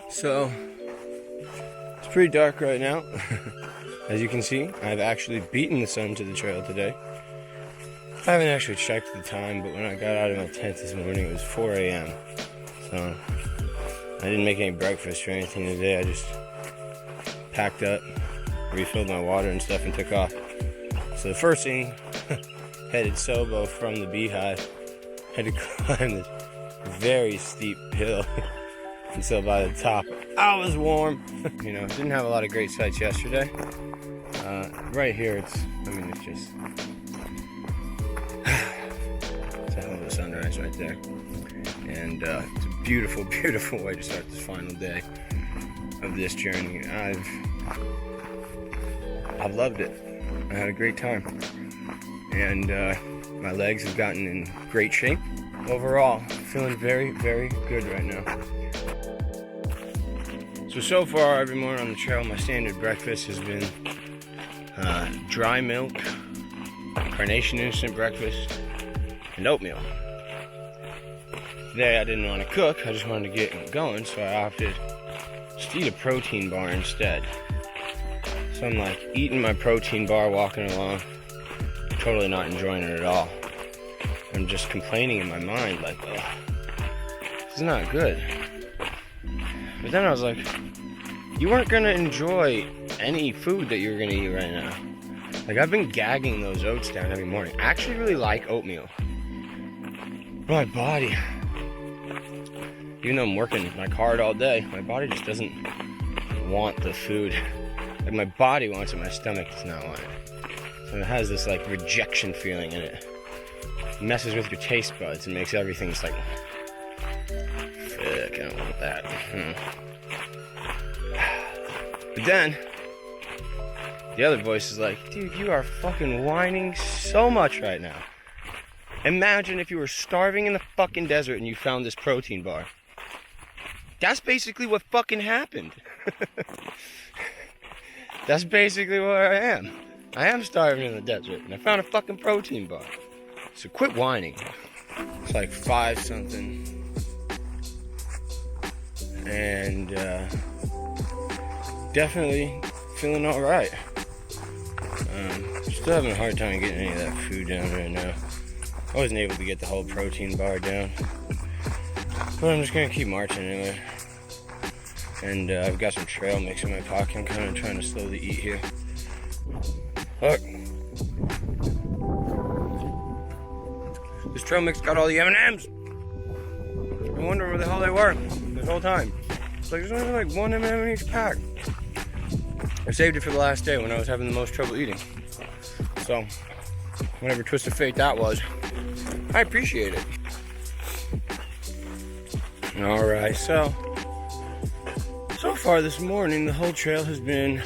So, it's pretty dark right now. As you can see, I've actually beaten the sun to the trail today. I haven't actually checked the time, but when I got out of my tent this morning, it was 4 a.m. So, I didn't make any breakfast or anything today. I just packed up, refilled my water and stuff, and took off. So the first thing, headed Sobo from the beehive, had to climb this very steep hill until by the top I was warm. You know, didn't have a lot of great sights yesterday. Right here, it's just it's a hell of a sunrise right there, and it's a beautiful, beautiful way to start this final day of this journey. I've loved it. I had a great time, and my legs have gotten in great shape. Overall, feeling very, very good right now. So far every morning on the trail, my standard breakfast has been dry milk, carnation instant breakfast, and oatmeal. Today I didn't want to cook, I just wanted to get going, so I opted to eat a protein bar instead. So I'm like eating my protein bar, walking along, totally not enjoying it at all. I'm just complaining in my mind like, oh, this is not good. But then I was like, you weren't gonna enjoy any food that you're gonna eat right now. Like, I've been gagging those oats down every morning. I actually really like oatmeal. But my body, even though I'm working like hard all day, my body just doesn't want the food. Like, my body wants it, my stomach does not want it. So it has this like rejection feeling in it. It messes with your taste buds and makes everything just like, fuck, I don't want that. But then, the other voice is like, dude, you are fucking whining so much right now. Imagine if you were starving in the fucking desert and you found this protein bar. That's basically what fucking happened. That's basically where I am. I am starving in the desert, and I found a fucking protein bar. So quit whining. It's like 5 something. And definitely feeling alright. Still having a hard time getting any of that food down right now. I wasn't able to get the whole protein bar down. But I'm just gonna keep marching anyway. And I've got some trail mix in my pocket. I'm kind of trying to slowly eat here. Look. This trail mix got all the M&Ms. I wonder where the hell they were this whole time. It's like, there's only like 1 M&M in each pack. I saved it for the last day when I was having the most trouble eating. So, whatever twist of fate that was, I appreciate it. Alright, so far this morning, the whole trail has been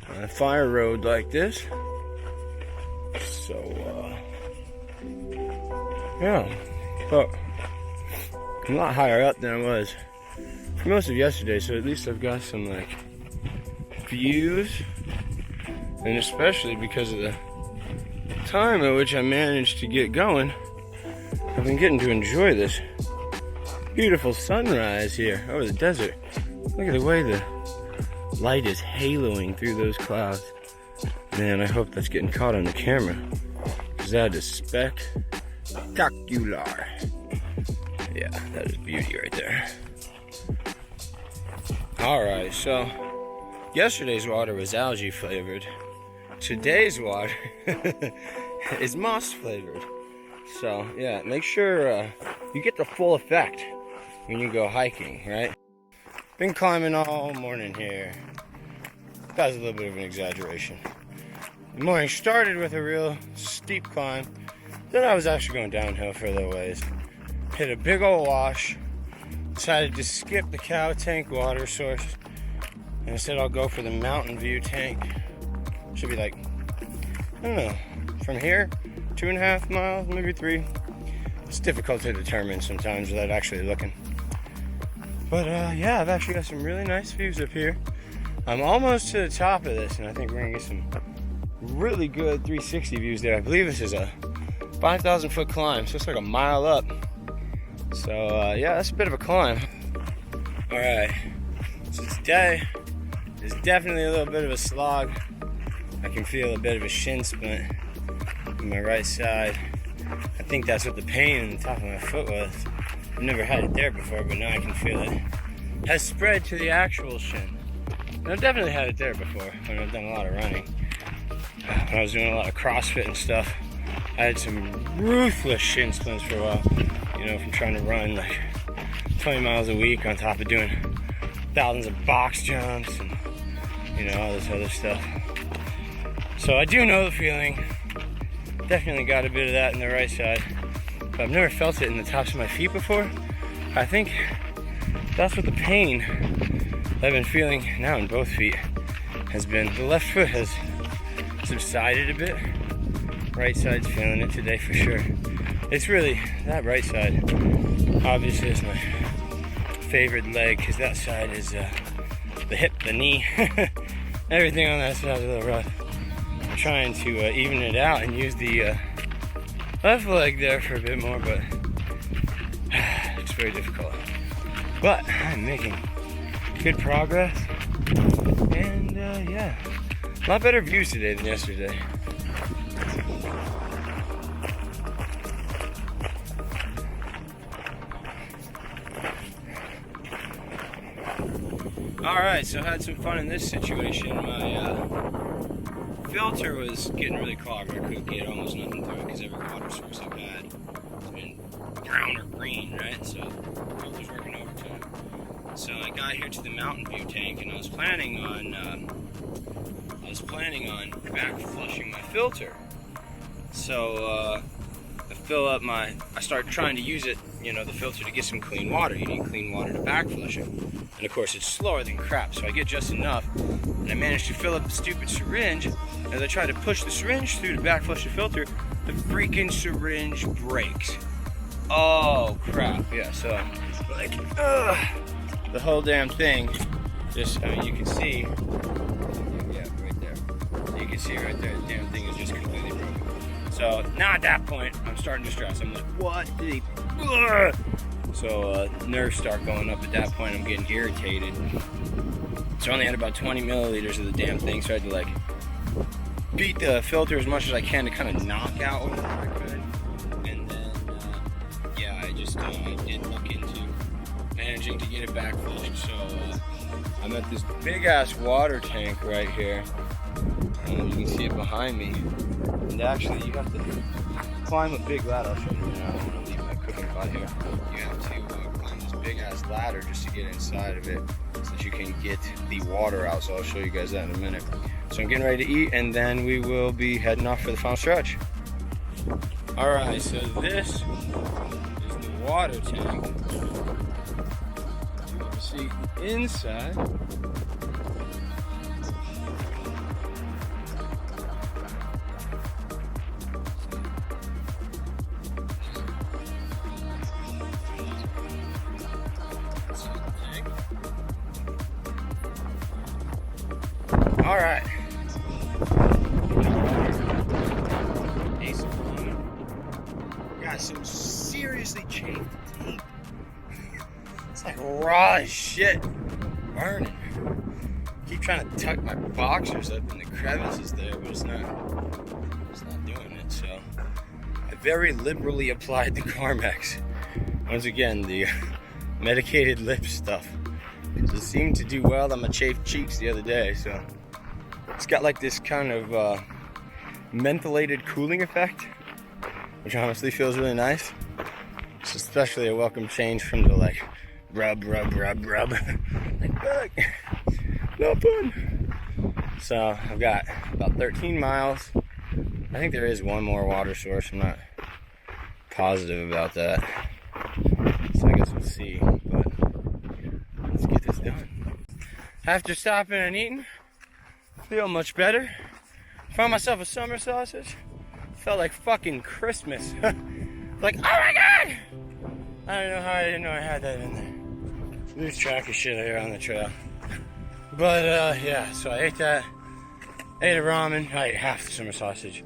on a fire road like this. So, yeah, but I'm a lot higher up than I was for most of yesterday, so at least I've got some, like, views, and especially because of the time at which I managed to get going, I've been getting to enjoy this beautiful sunrise here over the desert. Look at the way the light is haloing through those clouds. Man, I hope that's getting caught on the camera, because that is spectacular. Yeah, that is beauty right there. Alright, so yesterday's water was algae flavored. Today's water is moss flavored. So, yeah, make sure you get the full effect when you go hiking, right? Been climbing all morning here. That was a little bit of an exaggeration. The morning started with a real steep climb. Then I was actually going downhill for a little ways. Hit a big old wash. Decided to skip the cow tank water source. And instead I'll go for the Mountain View tank. Should be like, I don't know, from here, 2.5 miles, maybe 3. It's difficult to determine sometimes without actually looking. But yeah, I've actually got some really nice views up here. I'm almost to the top of this, and I think we're gonna get some really good 360 views there. I believe this is a 5,000 foot climb, so it's like a mile up. So yeah, that's a bit of a climb. All right, So today is definitely a little bit of a slog. I can feel a bit of a shin splint in my right side. I think that's what the pain in the top of my foot was. I've never had it there before, but now I can feel it. It has spread to the actual shin. And I've definitely had it there before when I've done a lot of running. When I was doing a lot of CrossFit and stuff, I had some ruthless shin splints for a while. You know, from trying to run like 20 miles a week on top of doing thousands of box jumps and, you know, all this other stuff. So I do know the feeling. Definitely got a bit of that in the right side, but I've never felt it in the tops of my feet before. I think that's what the pain I've been feeling now in both feet has been. The left foot has subsided a bit. Right side's feeling it today for sure. It's really that right side. Obviously, it's my favorite leg because that side is the hip, the knee. Everything on that side is a little rough. I'm trying to even it out and use the left leg there for a bit more, but it's very difficult. But I'm making good progress, and yeah, a lot better views today than yesterday. Alright, so I had some fun in this situation. My filter was getting really clogged. I couldn't get almost nothing through it because every water source I've had has been brown or green, right? So the filter's working overtime. So I got here to the Mountain View tank, and I was planning on back flushing my filter. So I started trying to use it, you know, the filter to get some clean water. You need clean water to back flush it. And of course it's slower than crap, so I get just enough. And I managed to fill up the stupid syringe. As I try to push the syringe through to back flush the filter, the freaking syringe breaks. Oh crap, yeah, so like, the whole damn thing, just, I mean, you can see, yeah, right there. You can see right there, the damn thing is just completely broken. So now at that point, I'm starting to stress. I'm like, what did he, so nerves start going up at that point. I'm getting irritated. So I only had about 20 milliliters of the damn thing, so I had to like beat the filter as much as I can to kind of knock out whatever I could. And then, yeah, I did look into managing to get it back flushed. So I'm at this big ass water tank right here. You can see it behind me. And actually, you have to climb a big ladder. I'll show you now. I don't want to leave my cooking pot here. You have to climb this big ass ladder just to get inside of it so that you can get the water out. So I'll show you guys that in a minute. So I'm getting ready to eat, and then we will be heading off for the final stretch. Alright, so this is the water tank. You can see inside. All right. Got some seriously chafed tape. It's like raw as shit. Burning. Keep trying to tuck my boxers up in the crevices there, but it's not doing it. So I very liberally applied the Carmex. Once again, the medicated lip stuff. Because it seemed to do well on my chafed cheeks the other day, so it's got like this kind of mentholated cooling effect, which honestly feels really nice. It's especially a welcome change from the like rub. Like, fuck, no fun. So I've got about 13 miles. I think there is one more water source. I'm not positive about that. So I guess we'll see, but let's get this done. After stopping and eating, feel much better. Found myself a summer sausage. Felt like fucking Christmas. Like, oh my god! I don't know how I didn't know I had that in there. Lose track of shit here on the trail. But yeah, so I ate that. Ate a ramen. I ate half the summer sausage.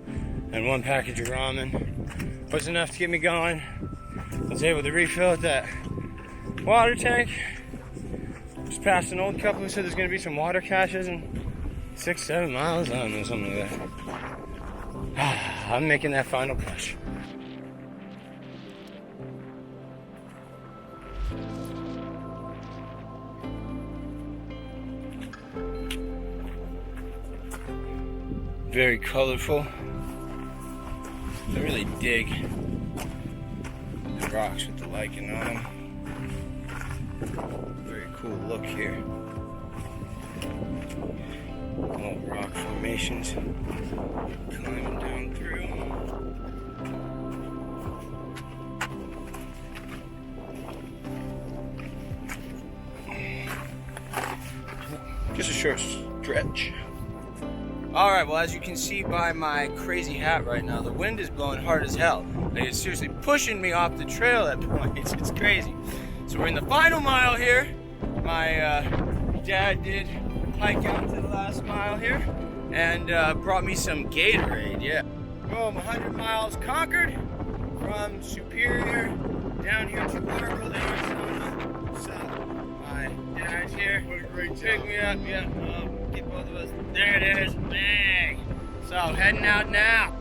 And one package of ramen was enough to get me going. I was able to refill at that water tank. Just passed an old couple who said there's gonna be some water caches in 6-7 miles. I don't know, something like that. I'm making that final push. Very colorful. I really dig the rocks with the lichen on them. Very cool look here. All rock formations climbing down through. Just a short stretch. Alright, well, as you can see by my crazy hat right now, the wind is blowing hard as hell. Like, it's seriously pushing me off the trail at points. It's crazy. So we're in the final mile here. My dad did hike out to the last mile here and brought me some Gatorade, yeah. Boom, 100 miles conquered from Superior down here to Argo, Arizona. So, my dad's here. What a great job. Pick me up, yeah. Get both of us. There it is. Bang. So, heading out now.